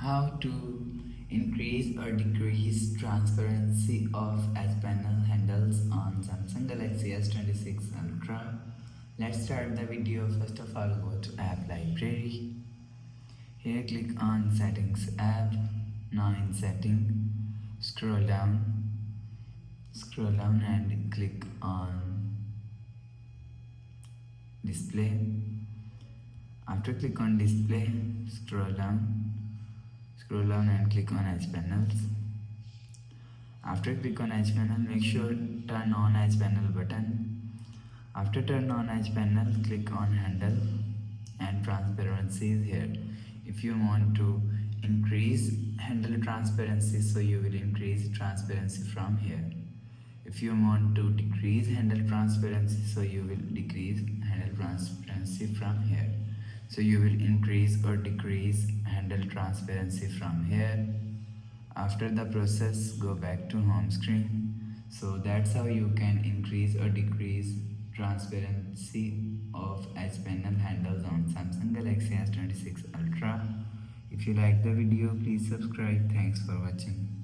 How to increase or decrease transparency of S panel handles on Samsung Galaxy S26 Ultra. Let's start the video. First of all, go to app library. Here click on settings app. Now in setting, scroll down and click on display. After click on display, scroll down and click on edge panels. After click on edge panel, make sure turn on edge panel button. After turn on edge panel, click on handle and transparency is here. If you want to increase handle transparency, so you will increase transparency from here. If you want to decrease handle transparency, so you will decrease handle transparency from here. So you will increase or decrease handle transparency from here. After the process, go back to home screen. So that's how you can increase or decrease transparency of edge panel handles on Samsung Galaxy S26 Ultra. If you like the video, please subscribe. Thanks for watching.